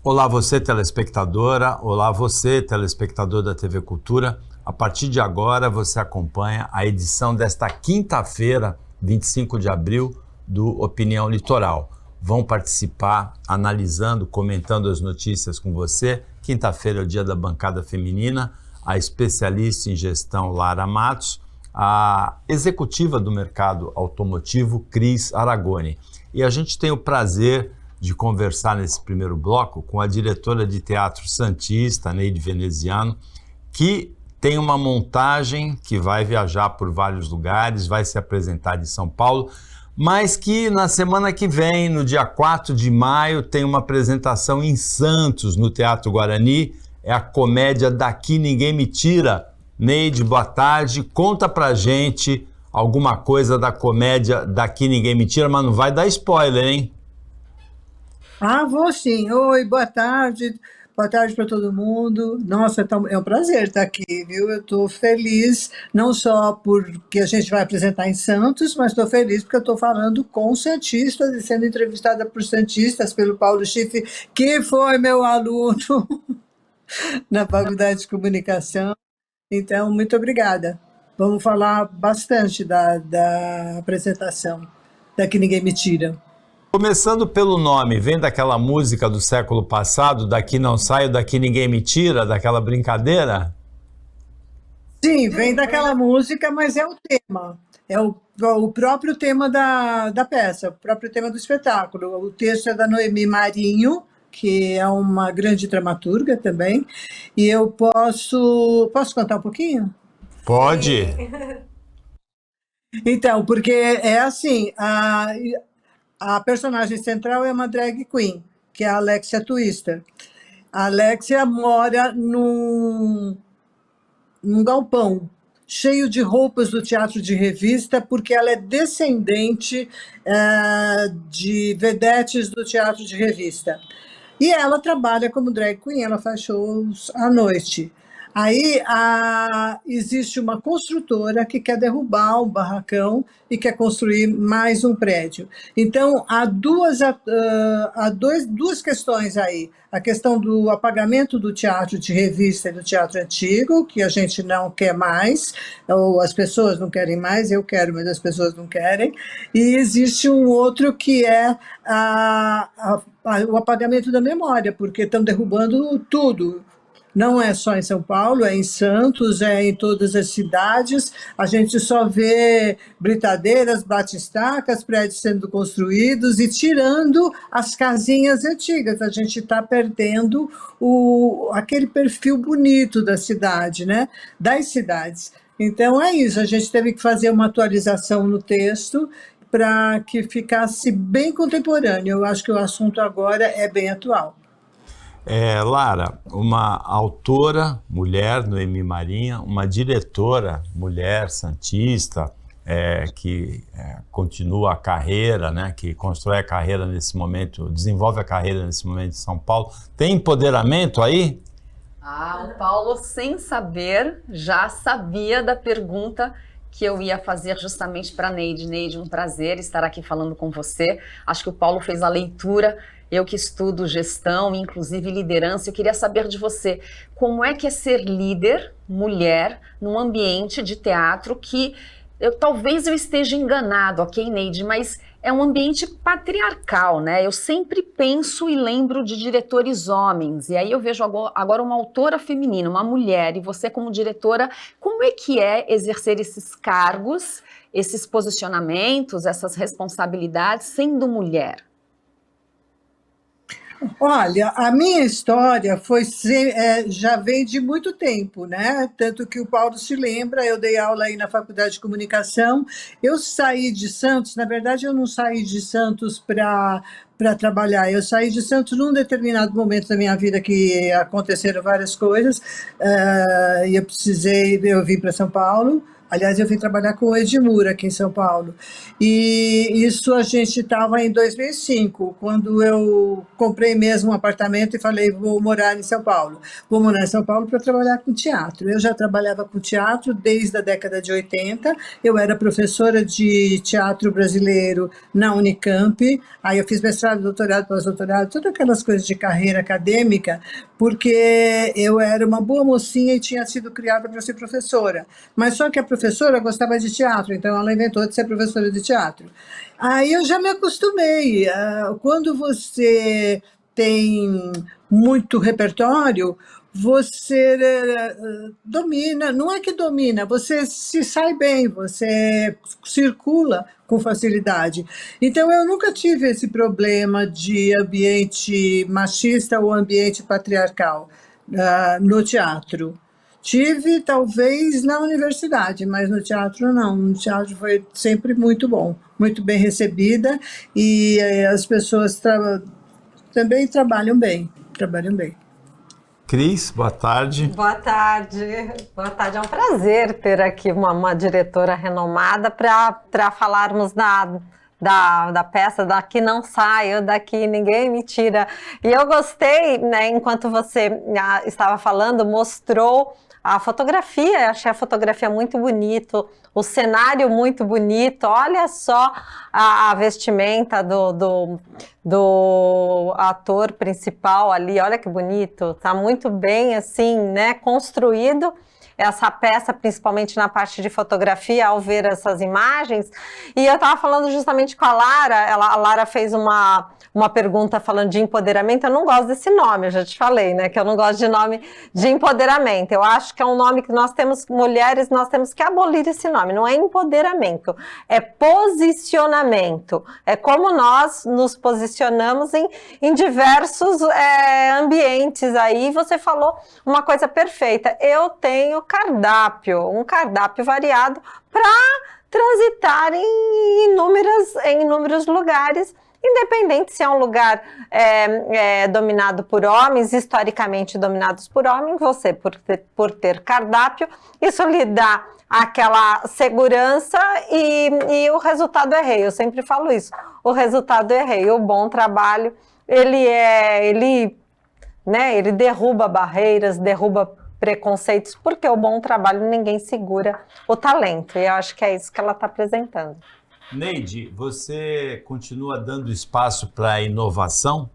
Olá você telespectadora, olá você telespectador da TV Cultura. A partir de agora você acompanha a edição desta quinta-feira, 25 de abril, do Opinião Litoral. Vão participar analisando, comentando as notícias com você. Quinta-feira é o dia da bancada feminina, a especialista em gestão Lara Matos, a executiva do mercado automotivo Cris Aragoni. E a gente tem o prazer de conversar nesse primeiro bloco com a diretora de teatro santista, Neide Veneziano, que tem uma montagem que vai viajar por vários lugares, vai se apresentar em São Paulo, mas que na semana que vem, no dia 4 de maio, tem uma apresentação em Santos, no Teatro Guarani. É a comédia Daqui Ninguém Me Tira. Neide, boa tarde. Conta pra gente alguma coisa da comédia Daqui Ninguém Me Tira, mas não vai dar spoiler, hein? Ah, vou sim. Oi, boa tarde. Boa tarde para todo mundo. Nossa, é um prazer estar aqui, viu? Eu estou feliz, não só porque a gente vai apresentar em Santos, mas estou feliz porque eu estou falando com santistas e sendo entrevistada por santistas, pelo Paulo Schiffe, que foi meu aluno na Faculdade de Comunicação. Então, muito obrigada. Vamos falar bastante da apresentação, Daqui Ninguém Me Tira. Começando pelo nome, vem daquela música do século passado, Daqui Não Saio, Daqui Ninguém Me Tira, daquela brincadeira? Sim, vem daquela música, mas é o tema. É o próprio tema da peça, o próprio tema do espetáculo. O texto é da Noemi Marinho, que é uma grande dramaturga também. E eu posso contar um pouquinho? Pode. Então, porque é assim, a personagem central é uma drag queen, que é a Alexia Twister. A Alexia mora num galpão cheio de roupas do teatro de revista, porque ela é descendente de vedetes do teatro de revista. E ela trabalha como drag queen, ela faz shows à noite. Aí existe uma construtora que quer derrubar um barracão e quer construir mais um prédio. Então, há duas questões aí. A questão do apagamento do teatro de revista e do teatro antigo, que a gente não quer mais, ou as pessoas não querem mais, eu quero, mas as pessoas não querem. E existe um outro que é o apagamento da memória, porque estão derrubando tudo. Não é só em São Paulo, é em Santos, é em todas as cidades. A gente só vê britadeiras, batistacas, prédios sendo construídos e tirando as casinhas antigas. A gente está perdendo aquele perfil bonito da cidade, né? Das cidades. Então é isso, a gente teve que fazer uma atualização no texto para que ficasse bem contemporâneo. Eu acho que o assunto agora é bem atual. Lara, uma autora mulher, Noemi Marinha, uma diretora mulher santista, que continua a carreira, né, que constrói a carreira nesse momento, desenvolve a carreira nesse momento em São Paulo. Tem empoderamento aí? O Paulo, sem saber, já sabia da pergunta que eu ia fazer justamente para a Neide. Neide, um prazer estar aqui falando com você. Acho que o Paulo fez a leitura. Eu que estudo gestão, inclusive liderança, eu queria saber de você, como é que é ser líder, mulher, num ambiente de teatro que talvez eu esteja enganado, ok, Neide, mas é um ambiente patriarcal, né? Eu sempre penso e lembro de diretores homens, e aí eu vejo agora uma autora feminina, uma mulher, e você como diretora, como é que é exercer esses cargos, esses posicionamentos, essas responsabilidades, sendo mulher? Olha, a minha história já vem de muito tempo, né? Tanto que o Paulo se lembra, eu dei aula aí na Faculdade de Comunicação, eu saí de Santos, na verdade eu não saí de Santos para trabalhar, eu saí de Santos num determinado momento da minha vida que aconteceram várias coisas, e eu vim para São Paulo. Aliás, eu vim trabalhar com o Edmur aqui em São Paulo. E isso a gente estava em 2005, quando eu comprei mesmo um apartamento e falei, vou morar em São Paulo. Vou morar em São Paulo para trabalhar com teatro. Eu já trabalhava com teatro desde a década de 80. Eu era professora de teatro brasileiro na Unicamp. Aí eu fiz mestrado, doutorado, pós-doutorado, todas aquelas coisas de carreira acadêmica, porque eu era uma boa mocinha e tinha sido criada para ser professora. Mas só que a professora gostava de teatro, então ela inventou de ser professora de teatro. Aí eu já me acostumei. Quando você tem muito repertório, você domina, não é que domina, você se sai bem, você circula com facilidade. Então, eu nunca tive esse problema de ambiente machista ou ambiente patriarcal no teatro. Tive, talvez, na universidade, mas no teatro não. No teatro foi sempre muito bom, muito bem recebida, e as pessoas também trabalham bem, trabalham bem. Cris, boa tarde. Boa tarde. Boa tarde. É um prazer ter aqui uma diretora renomada para falarmos da peça Daqui Não Saio, daqui ninguém me tira. E eu gostei, né, enquanto você estava falando, mostrou a fotografia, achei a fotografia muito bonito, o cenário muito bonito, olha só a vestimenta do ator principal ali, olha que bonito, tá muito bem assim, né, construído essa peça, principalmente na parte de fotografia, ao ver essas imagens. E eu estava falando justamente com a Lara, a Lara fez uma pergunta falando de empoderamento. Eu não gosto desse nome, eu já te falei, né, que eu não gosto de nome de empoderamento. Eu acho que é um nome que nós temos, mulheres, nós temos que abolir esse nome. Não é empoderamento, é posicionamento. É como nós nos posicionamos em diversos ambientes. Aí você falou uma coisa perfeita. Eu tenho um cardápio variado para transitar em inúmeros lugares, independente se é um lugar dominado por homens, historicamente dominados por homens. Você, por ter cardápio, isso lhe dá aquela segurança e o resultado é rei. Eu sempre falo isso, o resultado é rei. O bom trabalho, ele derruba barreiras, derruba preconceitos, porque o bom trabalho ninguém segura o talento, e eu acho que é isso que ela está apresentando. Neide, você continua dando espaço para a inovação?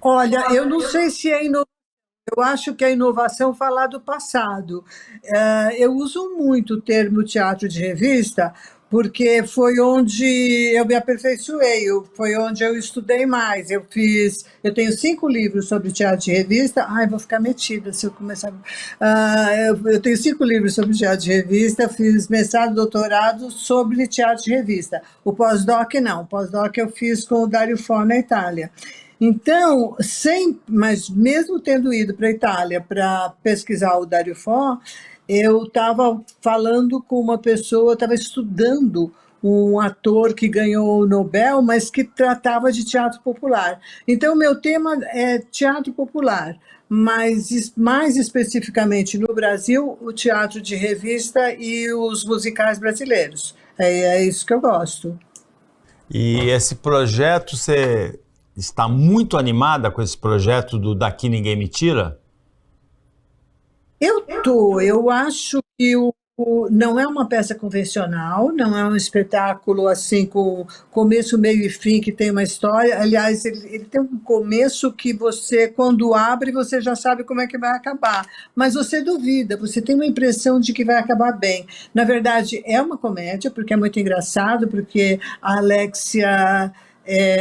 Olha, eu não sei se é inovação. Eu acho que a inovação fala do passado. Eu uso muito o termo teatro de revista, porque foi onde eu me aperfeiçoei, foi onde eu estudei mais. Eu tenho 5 livros sobre teatro de revista. Ai, vou ficar metida se eu começar. Eu tenho 5 livros sobre teatro de revista, fiz mestrado, doutorado sobre teatro de revista. O pós-doc não, o pós-doc eu fiz com o Dario Fo na Itália. Então, mas mesmo tendo ido para a Itália para pesquisar o Dario Fo, eu estava falando com uma pessoa, estava estudando um ator que ganhou o Nobel, mas que tratava de teatro popular. Então, meu tema é teatro popular, mas mais especificamente no Brasil, o teatro de revista e os musicais brasileiros. É isso que eu gosto. E esse projeto, você está muito animada com esse projeto do Daqui Ninguém Me Tira? Eu acho que não é uma peça convencional, não é um espetáculo assim com começo, meio e fim, que tem uma história. Aliás, ele tem um começo que você, quando abre, você já sabe como é que vai acabar, mas você duvida, você tem uma impressão de que vai acabar bem. Na verdade, é uma comédia, porque é muito engraçado, porque a Alexia...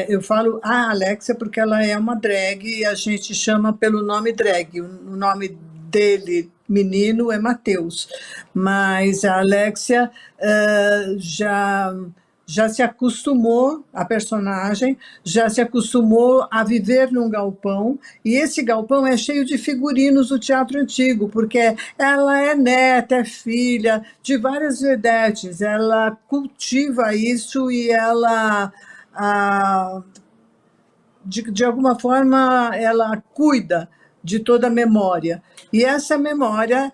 eu falo a Alexia porque ela é uma drag e a gente chama pelo nome drag. O nome dele, menino, é Matheus, mas a Alexia já se acostumou, a personagem já se acostumou a viver num galpão, e esse galpão é cheio de figurinos do teatro antigo, porque ela é neta, é filha de várias vedetes, ela cultiva isso e ela... de alguma forma, ela cuida de toda a memória. E essa memória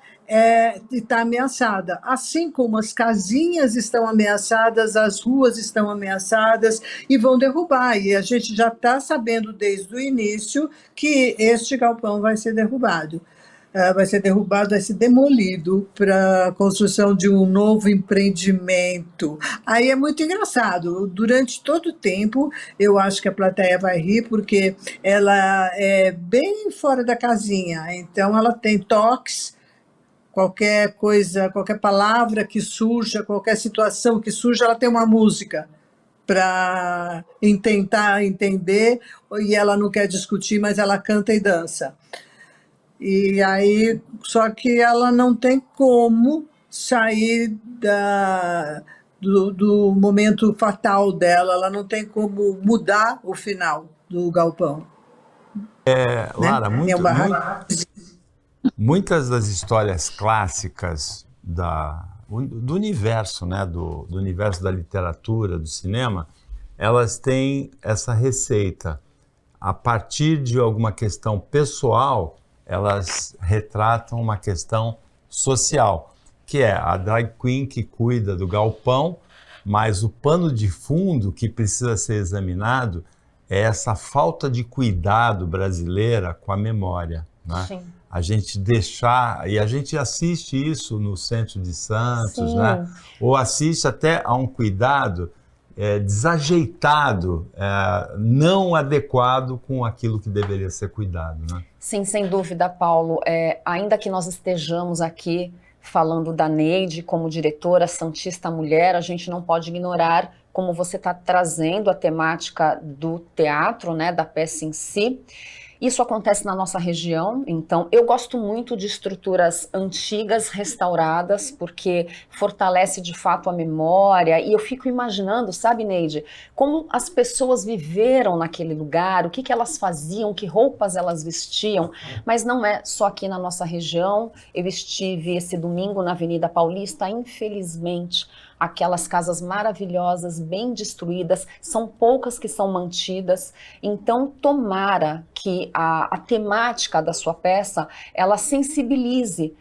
está ameaçada, assim como as casinhas estão ameaçadas, as ruas estão ameaçadas e vão derrubar. E a gente já está sabendo desde o início que este galpão vai ser derrubado. Vai ser demolido para a construção de um novo empreendimento. Aí é muito engraçado. Durante todo o tempo, eu acho que a plateia vai rir, porque ela é bem fora da casinha. Então, ela tem toques, qualquer coisa, qualquer palavra que surja, qualquer situação que surja, ela tem uma música para tentar entender, e ela não quer discutir, mas ela canta e dança. E aí, só que ela não tem como sair do momento fatal dela, ela não tem como mudar o final do galpão. Lara, né? Muitas das histórias clássicas do universo, né, do universo da literatura, do cinema, elas têm essa receita. A partir de alguma questão pessoal, elas retratam uma questão social, que é a drag queen que cuida do galpão, mas o pano de fundo que precisa ser examinado é essa falta de cuidado brasileira com a memória, né? Sim. A gente deixar, e a gente assiste isso no Centro de Santos, né? Ou assiste até a um cuidado desajeitado, não adequado com aquilo que deveria ser cuidado, né? Sim, sem dúvida, Paulo. Ainda que nós estejamos aqui falando da Neide como diretora santista mulher, a gente não pode ignorar como você está trazendo a temática do teatro, né, da peça em si. Isso acontece na nossa região, então eu gosto muito de estruturas antigas restauradas, porque fortalece de fato a memória, e eu fico imaginando, sabe, Neide, como as pessoas viveram naquele lugar, o que elas faziam, que roupas elas vestiam, mas não é só aqui na nossa região. Eu estive esse domingo na Avenida Paulista, infelizmente, aquelas casas maravilhosas, bem destruídas, são poucas que são mantidas. Então, tomara que a temática da sua peça, ela sensibilize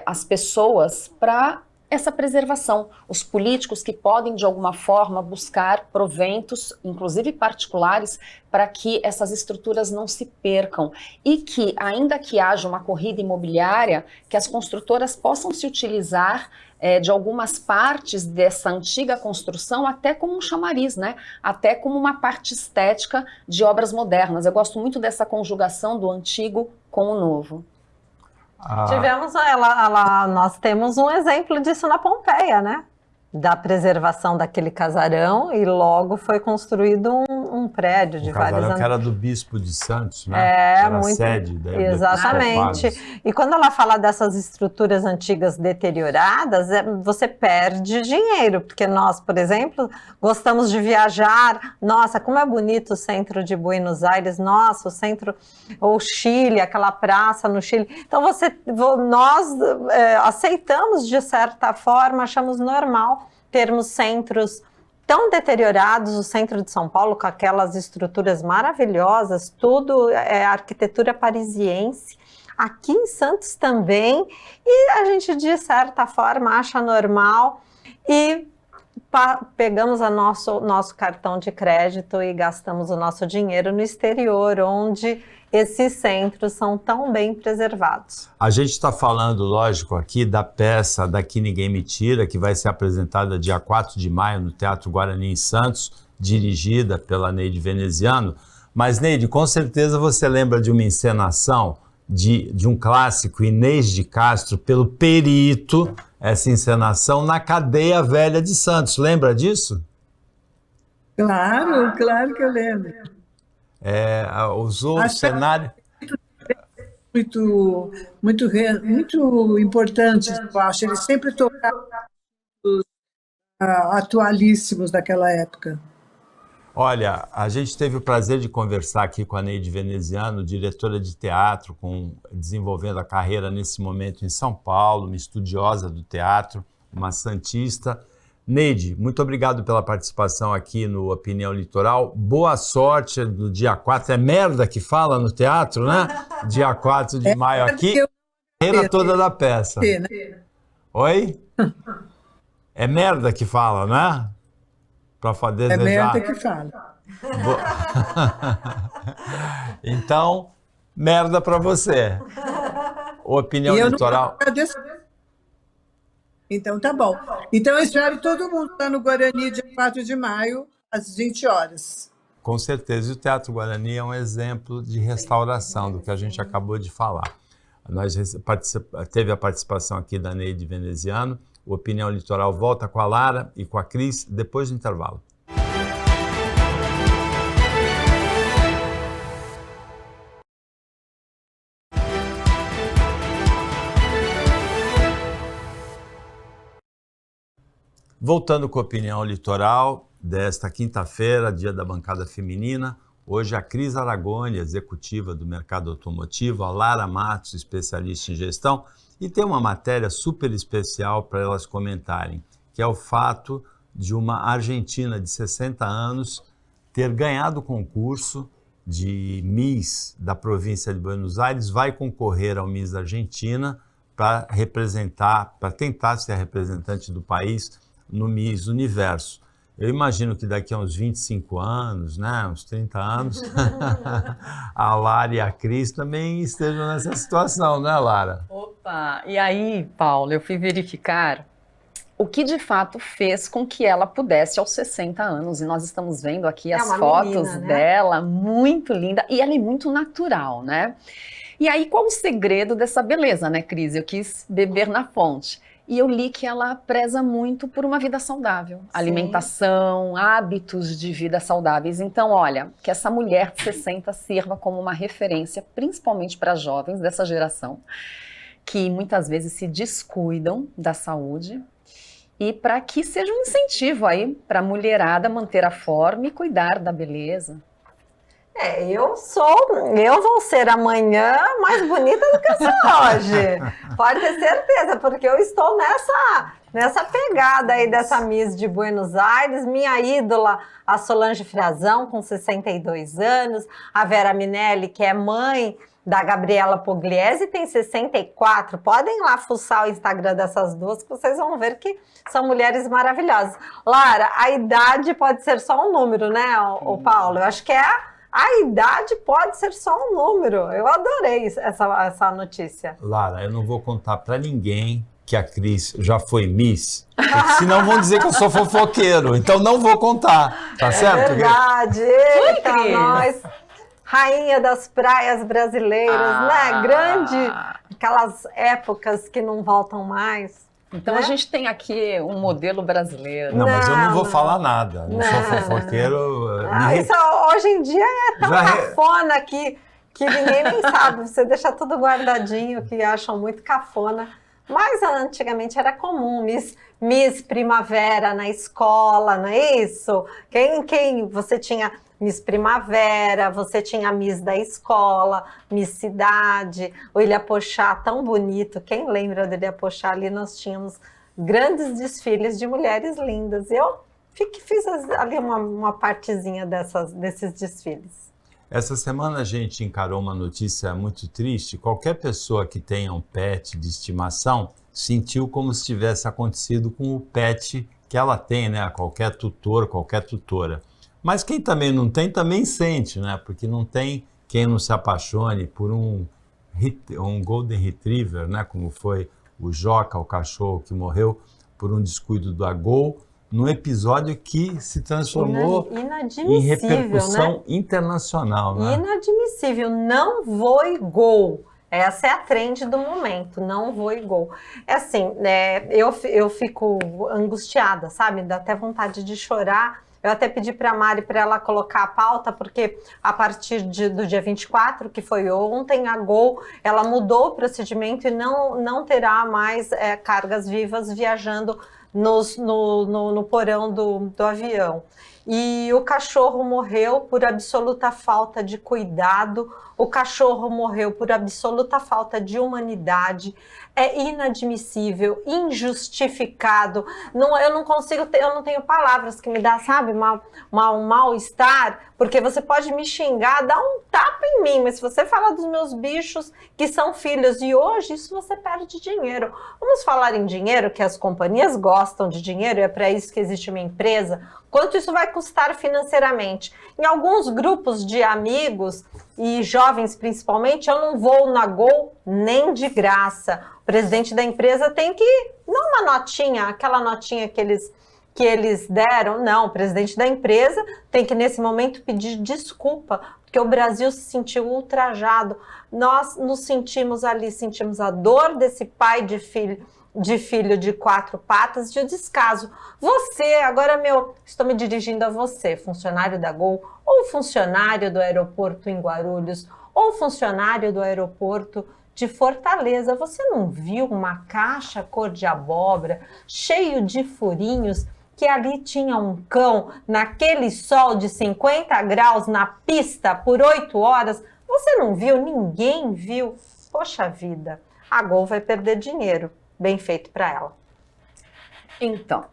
as pessoas para essa preservação. Os políticos que podem, de alguma forma, buscar proventos, inclusive particulares, para que essas estruturas não se percam. E que, ainda que haja uma corrida imobiliária, que as construtoras possam se utilizar de algumas partes dessa antiga construção até como um chamariz, né? Até como uma parte estética de obras modernas. Eu gosto muito dessa conjugação do antigo com o novo. Nós temos um exemplo disso na Pompeia, né? Da preservação daquele casarão, e logo foi construído um prédio de vários anos. Que era do Bispo de Santos, né? Era muito. Sede Exatamente. E quando ela fala dessas estruturas antigas deterioradas, você perde dinheiro, porque nós, por exemplo, gostamos de viajar. Nossa, como é bonito o centro de Buenos Aires, nossa, o centro, ou Chile, aquela praça no Chile. Então nós aceitamos de certa forma, achamos normal termos centros tão deteriorados, o centro de São Paulo com aquelas estruturas maravilhosas, tudo é arquitetura parisiense, aqui em Santos também, e a gente de certa forma acha normal e pegamos nosso cartão de crédito e gastamos o nosso dinheiro no exterior, onde esses centros são tão bem preservados. A gente está falando, lógico, aqui da peça Daqui Ninguém Me Tira, que vai ser apresentada dia 4 de maio no Teatro Guarani em Santos, dirigida pela Neide Veneziano. Mas, Neide, com certeza você lembra de uma encenação de um clássico, Inês de Castro, pelo Perito, essa encenação na Cadeia Velha de Santos. Lembra disso? Claro que eu lembro. Usou o cenário... Muito importante, eu acho. Eles sempre tocaram os atualíssimos daquela época. Olha, a gente teve o prazer de conversar aqui com a Neide Veneziano, diretora de teatro, desenvolvendo a carreira nesse momento em São Paulo, uma estudiosa do teatro, uma santista. Neide, muito obrigado pela participação aqui no Opinião Litoral. Boa sorte no dia 4. É merda que fala no teatro, né? Dia 4 de maio aqui. Carreira toda da peça. Oi? É merda que fala, né? Para desejar. É merda que fala. Então, merda para você. Opinião Litoral. Então tá bom. Então eu espero todo mundo lá no Guarani, dia 4 de maio, às 20 horas. Com certeza. E o Teatro Guarani é um exemplo de restauração do que a gente acabou de falar. Nós teve a participação aqui da Neide Veneziano. O Opinião Litoral volta com a Lara e com a Cris depois do intervalo. Voltando com a Opinião Litoral, desta quinta-feira, dia da bancada feminina, hoje a Cris Aragoni, executiva do mercado automotivo, a Lara Matos, especialista em gestão, e tem uma matéria super especial para elas comentarem, que é o fato de uma argentina de 60 anos ter ganhado o concurso de Miss da província de Buenos Aires, vai concorrer ao Miss Argentina para representar, para tentar ser a representante do país no Miss Universo. Eu imagino que daqui a uns 25 anos, né, uns 30 anos, a Lara e a Cris também estejam nessa situação, né, Lara? Opa! E aí, Paulo, eu fui verificar o que de fato fez com que ela pudesse aos 60 anos. E nós estamos vendo aqui as fotos menina, né? Dela, muito linda. E ela é muito natural, né? E aí, qual o segredo dessa beleza, né, Cris? Eu quis beber na fonte. E eu li que ela preza muito por uma vida saudável, sim, alimentação, hábitos de vida saudáveis. Então, olha, que essa mulher de 60 sirva como uma referência, principalmente para jovens dessa geração, que muitas vezes se descuidam da saúde, e para que seja um incentivo aí para a mulherada manter a forma e cuidar da beleza. Eu vou ser amanhã mais bonita do que eu sou hoje. Pode ter certeza, porque eu estou nessa pegada aí dessa Miss de Buenos Aires. Minha ídola, a Solange Frazão, com 62 anos. A Vera Minelli, que é mãe da Gabriela Pugliese, tem 64. Podem lá fuçar o Instagram dessas duas, que vocês vão ver que são mulheres maravilhosas. Lara, a idade pode ser só um número, né, o Paulo? Eu acho que a idade pode ser só um número. Eu adorei essa notícia. Lara, eu não vou contar para ninguém que a Cris já foi Miss, senão vão dizer que eu sou fofoqueiro. Então não vou contar, tá certo? É verdade. Eita, nós, rainha das praias brasileiras, né? Grande, aquelas épocas que não voltam mais. Então a gente tem aqui um modelo brasileiro. Não, mas eu não vou falar nada. Não sou fofoqueiro. Isso hoje em dia é tão cafona que ninguém nem sabe. Você deixa tudo guardadinho, que acham muito cafona. Mas antigamente era comum, Miss Primavera na escola, não é isso? Quem você tinha Miss Primavera, você tinha Miss da escola, Miss Cidade, o Ilha Pochá, tão bonito. Quem lembra do Ilha Pochá? Ali nós tínhamos grandes desfiles de mulheres lindas. Eu fiz ali uma partezinha desses desfiles. Essa semana a gente encarou uma notícia muito triste. Qualquer pessoa que tenha um pet de estimação sentiu como se tivesse acontecido com o pet que ela tem, né? Qualquer tutor, qualquer tutora. Mas quem também não tem, também sente, né? Porque não tem quem não se apaixone por um Golden Retriever, né? Como foi o Joca, o cachorro que morreu por um descuido do Agol, num episódio que se transformou em repercussão, né? Internacional. Né? Inadmissível, não vou gol. Essa é a trend do momento, não vou gol. É assim, eu fico angustiada, sabe? Dá até vontade de chorar. Eu até pedi para a Mari para ela colocar a pauta, porque a partir do dia 24, que foi ontem, a Gol, ela mudou o procedimento e não terá mais cargas vivas viajando no porão do avião. e o cachorro morreu por absoluta falta de cuidado, o cachorro morreu por absoluta falta de humanidade. É inadmissível, injustificado. Eu não consigo, eu não tenho palavras que me dá, sabe, um mal-estar, porque você pode me xingar, dar um tapa em mim, mas se você falar dos meus bichos que são filhos, e hoje isso você perde dinheiro. Vamos falar em dinheiro, que as companhias gostam de dinheiro, e é para isso que existe uma empresa. Quanto isso vai custar financeiramente? Em alguns grupos de amigos, e jovens principalmente, eu não vou na Gol nem de graça. O presidente da empresa tem que, não uma notinha, aquela notinha que eles deram, não, o presidente da empresa tem que nesse momento pedir desculpa, porque o Brasil se sentiu ultrajado. Nós nos sentimos ali, sentimos a dor desse pai de filho de 4 patas, de descaso. Você, agora estou me dirigindo a você, funcionário da Gol, ou funcionário do aeroporto em Guarulhos, ou funcionário do aeroporto de Fortaleza. Você não viu uma caixa cor de abóbora, cheio de furinhos, que ali tinha um cão, naquele sol de 50 graus na pista por 8 horas? Você não viu? Ninguém viu. Poxa vida, a Gol vai perder dinheiro. Bem feito para ela. Então,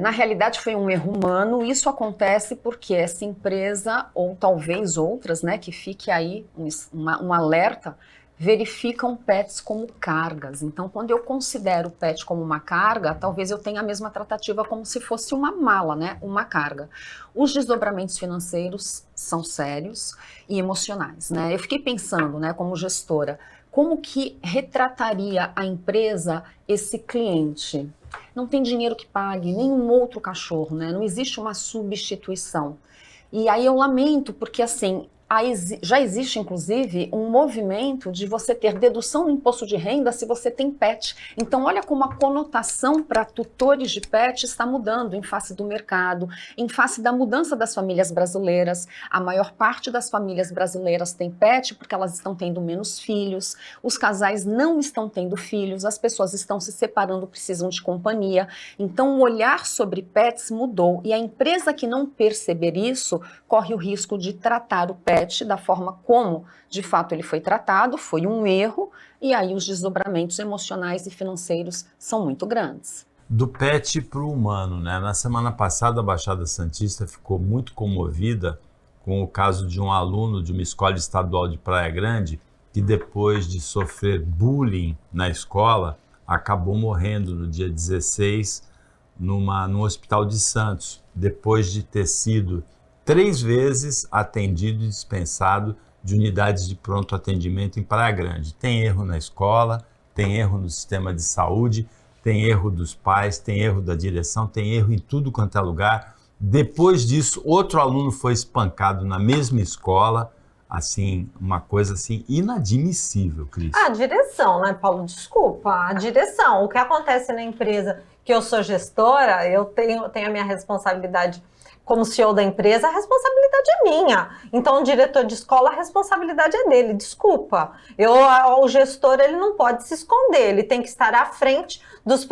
na realidade foi um erro humano. Isso acontece porque essa empresa, ou talvez outras, né, que fique aí um alerta, verificam pets como cargas. Então, quando eu considero o pet como uma carga, talvez eu tenha a mesma tratativa como se fosse uma mala, né, uma carga. Os desdobramentos financeiros são sérios e emocionais, né? Eu fiquei pensando, né, como gestora, como que retrataria a empresa esse cliente? Não tem dinheiro que pague, nenhum outro cachorro, né? Não existe uma substituição. E aí eu lamento, porque assim, já existe inclusive um movimento de você ter dedução no imposto de renda se você tem pet. Então olha como a conotação para tutores de pet está mudando em face do mercado, em face da mudança das famílias brasileiras. A maior parte das famílias brasileiras tem pet porque elas estão tendo menos filhos, os casais não estão tendo filhos, as pessoas estão se separando, precisam de companhia. Então o olhar sobre pets mudou, e a empresa que não perceber isso corre o risco de tratar o pet da forma como, de fato, ele foi tratado, foi um erro, e aí os desdobramentos emocionais e financeiros são muito grandes. Do pet para o humano, né? Na semana passada, a Baixada Santista ficou muito comovida com o caso de um aluno de uma escola estadual de Praia Grande que, depois de sofrer bullying na escola, acabou morrendo no dia 16 no Hospital de Santos, depois de ter sido 3 vezes atendido e dispensado de unidades de pronto atendimento em Praia Grande. Tem erro na escola, tem erro no sistema de saúde, tem erro dos pais, tem erro da direção, tem erro em tudo quanto é lugar. Depois disso, outro aluno foi espancado na mesma escola, assim, uma coisa assim inadmissível, Cris. A direção, né, Paulo? Desculpa, a direção. O que acontece na empresa que eu sou gestora, eu tenho a minha responsabilidade como CEO da empresa, a responsabilidade é minha. Então, o diretor de escola, a responsabilidade é dele. Desculpa. O gestor, ele não pode se esconder. Ele tem que estar à frente dos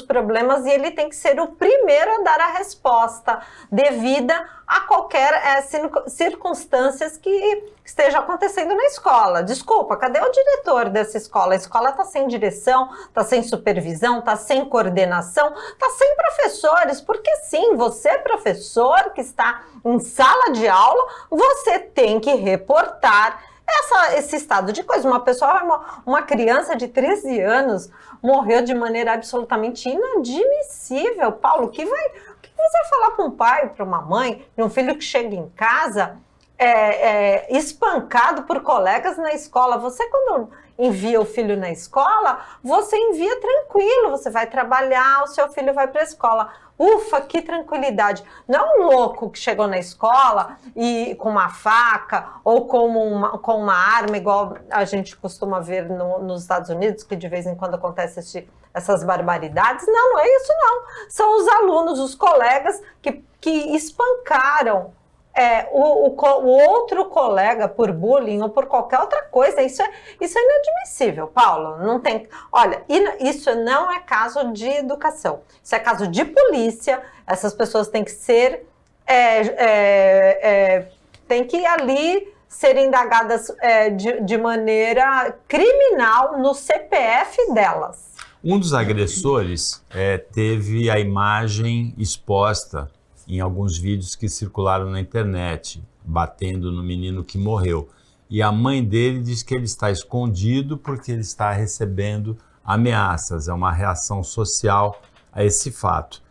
problemas e ele tem que ser o primeiro a dar a resposta devida a qualquer circunstâncias que esteja acontecendo na escola. Desculpa, cadê o diretor dessa escola? A escola está sem direção, está sem supervisão, está sem coordenação, está sem professores, porque sim, você professor que está em sala de aula, você tem que reportar esse estado de coisa. Uma criança de 13 anos morreu de maneira absolutamente inadmissível. Paulo, o que você vai falar para um pai, para uma mãe, de um filho que chega em casa espancado por colegas na escola? Você, quando envia o filho na escola, você envia tranquilo, você vai trabalhar, o seu filho vai para a escola. Ufa, que tranquilidade. Não é um louco que chegou na escola e com uma faca ou com uma arma, igual a gente costuma ver nos Estados Unidos, que de vez em quando acontece essas barbaridades. Não é isso não. São os alunos, os colegas que espancaram o outro colega por bullying ou por qualquer outra coisa. Isso é inadmissível, Paulo. Não tem. Olha, isso não é caso de educação. Isso é caso de polícia. Essas pessoas têm que ser tem que ali ser indagadas de maneira criminal no CPF delas. Um dos agressores teve a imagem exposta em alguns vídeos que circularam na internet, batendo no menino que morreu. E a mãe dele diz que ele está escondido porque ele está recebendo ameaças. É uma reação social a esse fato.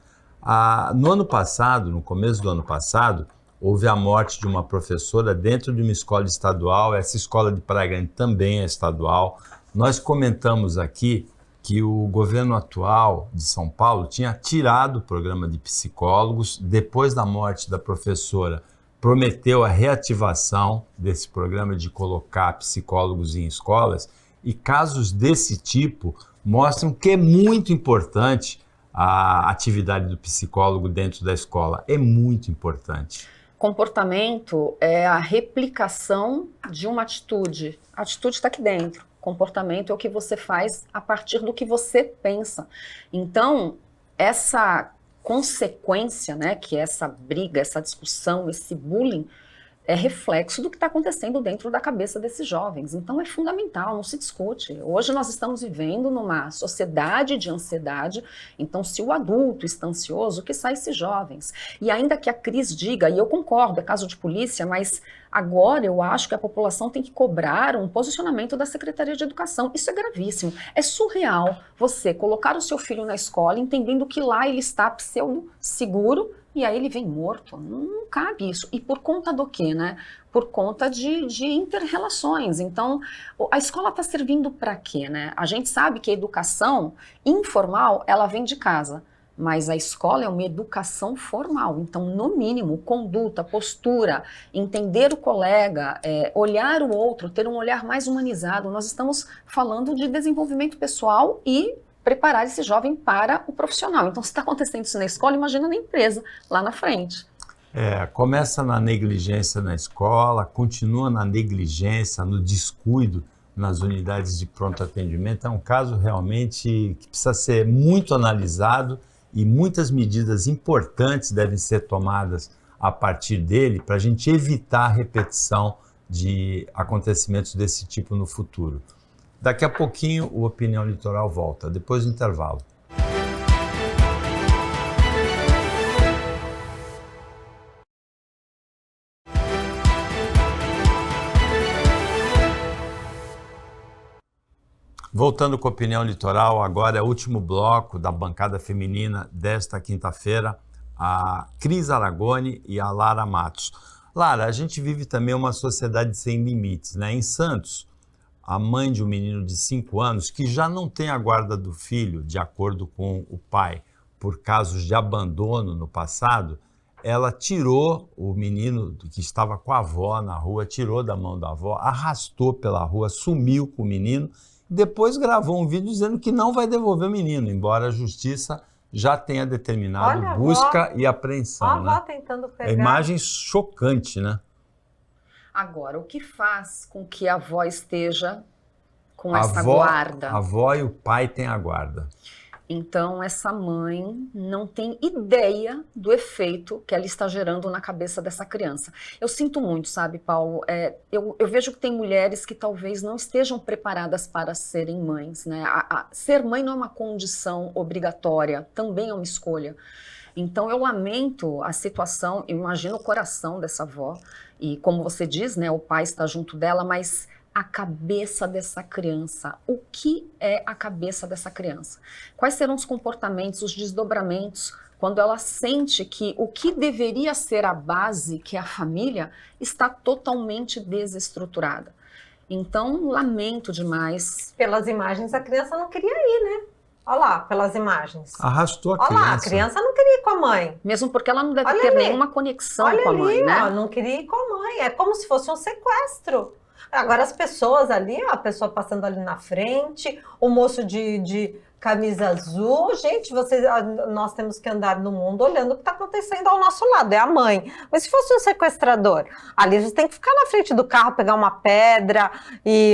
No ano passado, no começo do ano passado, houve a morte de uma professora dentro de uma escola estadual. Essa escola de Praia Grande também é estadual. Nós comentamos aqui que o governo atual de São Paulo tinha tirado o programa de psicólogos. Depois da morte da professora, prometeu a reativação desse programa de colocar psicólogos em escolas, e casos desse tipo mostram que é muito importante a atividade do psicólogo dentro da escola. É muito importante. Comportamento é a replicação de uma atitude. A atitude está aqui dentro. Comportamento é o que você faz a partir do que você pensa. Então, essa consequência, né, que é essa briga, essa discussão, esse bullying, é reflexo do que está acontecendo dentro da cabeça desses jovens. Então é fundamental, não se discute. Hoje nós estamos vivendo numa sociedade de ansiedade, então se o adulto está ansioso, que sai esses jovens. E ainda que a Cris diga, e eu concordo, é caso de polícia, mas agora eu acho que a população tem que cobrar um posicionamento da Secretaria de Educação. Isso é gravíssimo. É surreal você colocar o seu filho na escola entendendo que lá ele está pseudo-seguro, e aí ele vem morto. Não cabe isso. E por conta do quê, né? Por conta de inter-relações. Então, a escola está servindo para quê, né? A gente sabe que a educação informal, ela vem de casa. Mas a escola é uma educação formal. Então, no mínimo, conduta, postura, entender o colega, olhar o outro, ter um olhar mais humanizado. Nós estamos falando de desenvolvimento pessoal e preparar esse jovem para o profissional. Então, se está acontecendo isso na escola, imagina na empresa, lá na frente. Começa na negligência na escola, continua na negligência, no descuido nas unidades de pronto atendimento. É um caso realmente que precisa ser muito analisado e muitas medidas importantes devem ser tomadas a partir dele para a gente evitar a repetição de acontecimentos desse tipo no futuro. Daqui a pouquinho o Opinião Litoral volta, depois do intervalo. Voltando com a Opinião Litoral, agora é o último bloco da bancada feminina desta quinta-feira, a Cris Aragone e a Lara Matos. Lara, a gente vive também uma sociedade sem limites, né? Em Santos, a mãe de um menino de 5 anos, que já não tem a guarda do filho, de acordo com o pai, por casos de abandono no passado, ela tirou o menino que estava com a avó na rua, tirou da mão da avó, arrastou pela rua, sumiu com o menino, depois gravou um vídeo dizendo que não vai devolver o menino, embora a justiça já tenha determinado busca e apreensão. A avó tentando pegar. É imagem chocante, né? Agora, o que faz com que a avó esteja com essa guarda? A avó e o pai têm a guarda. Então, essa mãe não tem ideia do efeito que ela está gerando na cabeça dessa criança. Eu sinto muito, sabe, Paulo? Eu vejo que tem mulheres que talvez não estejam preparadas para serem mães, né? Ser mãe não é uma condição obrigatória, também é uma escolha. Então, eu lamento a situação, eu imagino o coração dessa avó, e como você diz, né, o pai está junto dela, mas a cabeça dessa criança, o que é a cabeça dessa criança? Quais serão os comportamentos, os desdobramentos, quando ela sente que o que deveria ser a base, que é a família, está totalmente desestruturada? Então, lamento demais. Pelas imagens, a criança não queria ir, né? Olha lá, pelas imagens. Arrastou a criança. Olha lá, a criança não queria ir com a mãe. Mesmo porque ela não deve ter nenhuma conexão com a mãe, né? Ó, não queria ir com a mãe. É como se fosse um sequestro. Agora as pessoas ali, ó, a pessoa passando ali na frente, o moço de camisa azul. Gente, nós temos que andar no mundo olhando o que está acontecendo ao nosso lado, é a mãe. Mas se fosse um sequestrador, ali você tem que ficar na frente do carro, pegar uma pedra e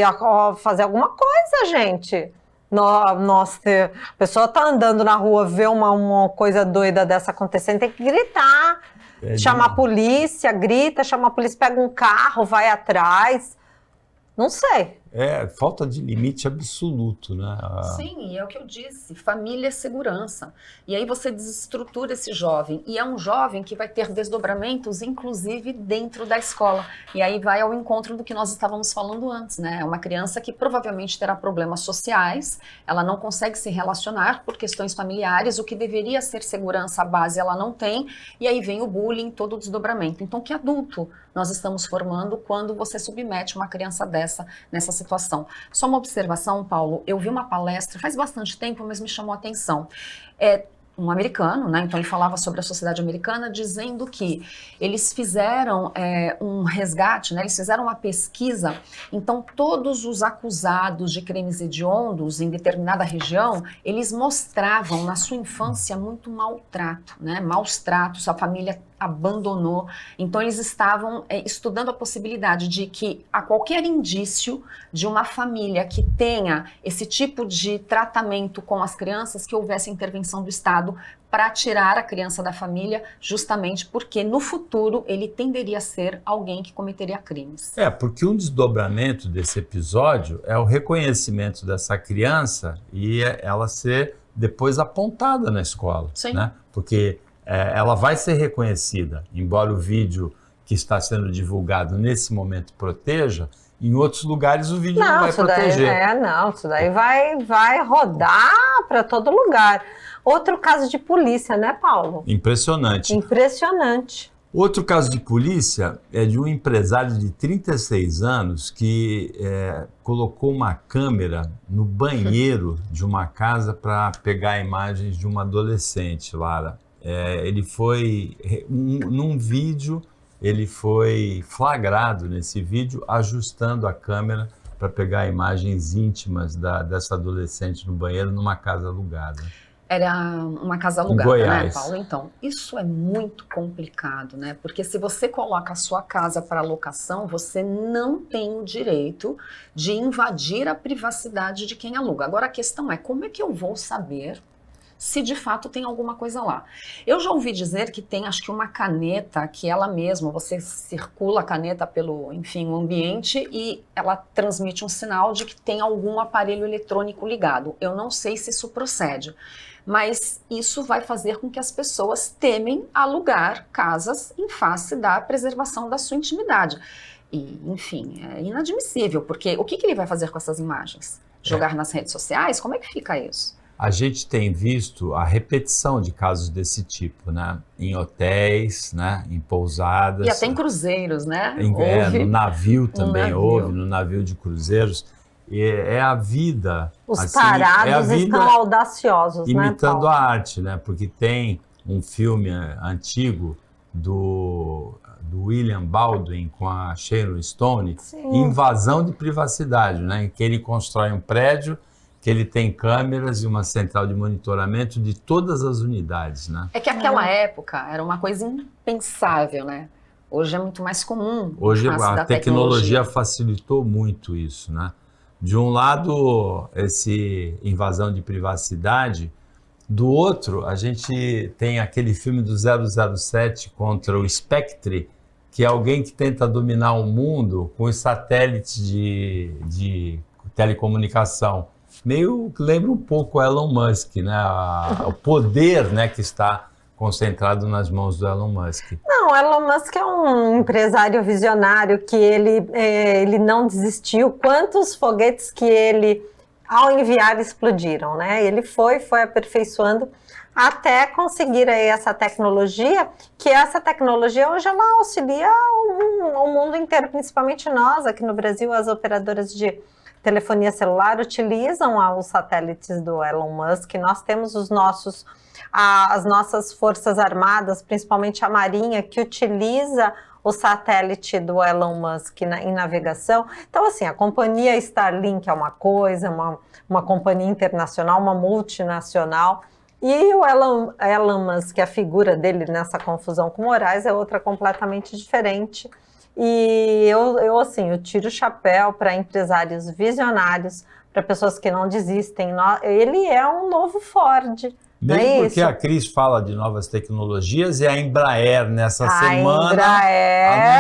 fazer alguma coisa, gente. Nossa, a pessoa tá andando na rua, vê uma coisa doida dessa acontecendo, tem que gritar. Chama a polícia, grita, chama a polícia, pega um carro, vai atrás. Não sei. Falta de limite absoluto, né? Sim, é o que eu disse, família é segurança. E aí você desestrutura esse jovem, e é um jovem que vai ter desdobramentos, inclusive dentro da escola. E aí vai ao encontro do que nós estávamos falando antes, né? É uma criança que provavelmente terá problemas sociais, ela não consegue se relacionar por questões familiares, o que deveria ser segurança base ela não tem, e aí vem o bullying, todo o desdobramento. Então, que adulto nós estamos formando quando você submete uma criança nessa situação? Só uma observação, Paulo, eu vi uma palestra faz bastante tempo, mas me chamou a atenção. Um americano, né? Então ele falava sobre a sociedade americana, dizendo que eles fizeram um resgate, né? Eles fizeram uma pesquisa, então todos os acusados de crimes hediondos em determinada região, eles mostravam na sua infância muito maltrato, né? Maus tratos, a família abandonou. Então eles estavam estudando a possibilidade de que a qualquer indício de uma família que tenha esse tipo de tratamento com as crianças, que houvesse intervenção do Estado para tirar a criança da família, justamente porque no futuro ele tenderia a ser alguém que cometeria crimes. Porque um desdobramento desse episódio é o reconhecimento dessa criança e ela ser depois apontada na escola. Sim. Né? Porque ela vai ser reconhecida, embora o vídeo que está sendo divulgado nesse momento proteja, em outros lugares o vídeo não vai proteger. Isso daí vai rodar para todo lugar. Outro caso de polícia, né, Paulo? Impressionante. Impressionante. Outro caso de polícia é de um empresário de 36 anos que colocou uma câmera no banheiro de uma casa para pegar imagens de uma adolescente, Lara. Ele foi, num vídeo, ele foi flagrado nesse vídeo ajustando a câmera para pegar imagens íntimas dessa adolescente no banheiro numa casa alugada. Era uma casa alugada, Goiás. né, Paulo? Então, isso é muito complicado, né? Porque se você coloca a sua casa para locação, você não tem o direito de invadir a privacidade de quem aluga. Agora, a questão é, como é que eu vou saber se de fato tem alguma coisa lá? Eu já ouvi dizer que tem, acho que uma caneta que ela mesma, você circula a caneta pelo, enfim, o ambiente e ela transmite um sinal de que tem algum aparelho eletrônico ligado. Eu não sei se isso procede, mas isso vai fazer com que as pessoas temem alugar casas em face da preservação da sua intimidade. E, enfim, é inadmissível, porque o que ele vai fazer com essas imagens? Jogar nas redes sociais? Como é que fica isso? A gente tem visto a repetição de casos desse tipo, né? Em hotéis, né? Em pousadas. E até em cruzeiros, né? No navio também houve, no navio de cruzeiros. E é a vida. Os assim, tarados estão audaciosos, imitando né, a arte, né? Porque tem um filme antigo do William Baldwin com a Sharon Stone, Sim. Invasão de Privacidade, né? Em que ele constrói um prédio que ele tem câmeras e uma central de monitoramento de todas as unidades, né? É que aquela época era uma coisa impensável, né? Hoje é muito mais comum. Hoje a tecnologia facilitou muito isso, né? De um lado, esse invasão de privacidade, do outro, a gente tem aquele filme do 007 contra o Spectre, que é alguém que tenta dominar o mundo com os satélites de telecomunicação. Meio que lembra um pouco o Elon Musk, né? O poder, né, que está concentrado nas mãos do Elon Musk. Não, o Elon Musk é um empresário visionário que ele não desistiu. Quantos foguetes que ele, ao enviar, explodiram, né? Ele foi aperfeiçoando até conseguir aí essa tecnologia, que essa tecnologia hoje ela auxilia o mundo inteiro, principalmente nós aqui no Brasil, as operadoras de telefonia celular utilizam os satélites do Elon Musk. Nós temos as nossas forças armadas, principalmente a Marinha, que utiliza o satélite do Elon Musk em navegação. Então, assim, a companhia Starlink é uma coisa, uma companhia internacional, uma multinacional, e o Elon Musk, a figura dele nessa confusão com Moraes é outra completamente diferente. E eu tiro o chapéu para empresários visionários, para pessoas que não desistem. Ele é um novo Ford, Mesmo porque a Cris fala de novas tecnologias e a Embraer, nessa semana,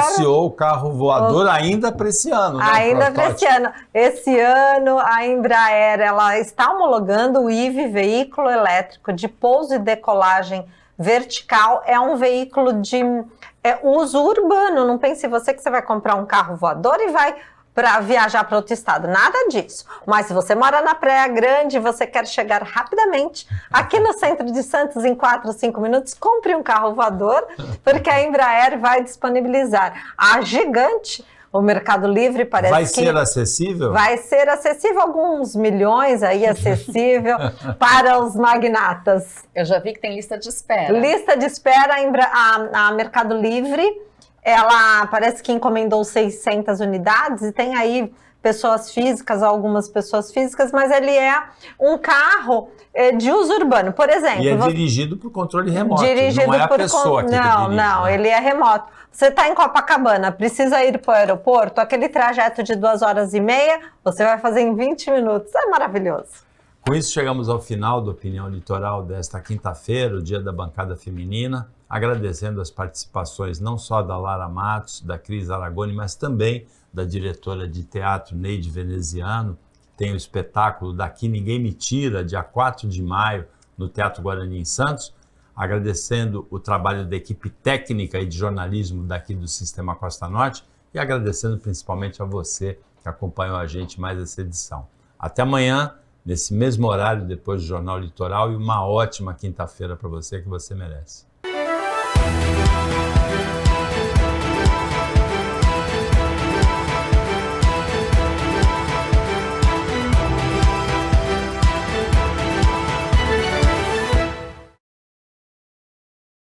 anunciou o carro voador ainda para esse ano. Né? Ainda para esse ano. Esse ano, a Embraer ela está homologando o IVE, veículo elétrico de pouso e decolagem vertical. É um veículo de uso urbano. Não pense você que você vai comprar um carro voador e vai para viajar para outro estado, nada disso. Mas se você mora na Praia Grande e você quer chegar rapidamente aqui no centro de Santos em 4 ou 5 minutos, compre um carro voador, porque a Embraer vai disponibilizar. A gigante, o Mercado Livre, parece vai ser acessível? Vai ser acessível, alguns milhões aí acessível para os magnatas. Eu já vi que tem lista de espera. Lista de espera, a Mercado Livre, ela parece que encomendou 600 unidades e tem aí pessoas físicas, algumas pessoas físicas, mas ele é um carro de uso urbano, por exemplo. E é dirigido por controle remoto, dirigido não é a pessoa que dirige. Não, né? Ele é remoto. Você está em Copacabana, precisa ir para o aeroporto, aquele trajeto de 2h30, você vai fazer em 20 minutos. É maravilhoso. Com isso, chegamos ao final do Opinião Litoral desta quinta-feira, o dia da bancada feminina, agradecendo as participações não só da Lara Matos, da Cris Aragoni, mas também da diretora de teatro Neide Veneziano, que tem o espetáculo Daqui Ninguém Me Tira, dia 4 de maio, no Teatro Guarani em Santos, agradecendo o trabalho da equipe técnica e de jornalismo daqui do Sistema Costa Norte e agradecendo principalmente a você que acompanhou a gente mais essa edição. Até amanhã, nesse mesmo horário, depois do Jornal Litoral, e uma ótima quinta-feira para você que você merece.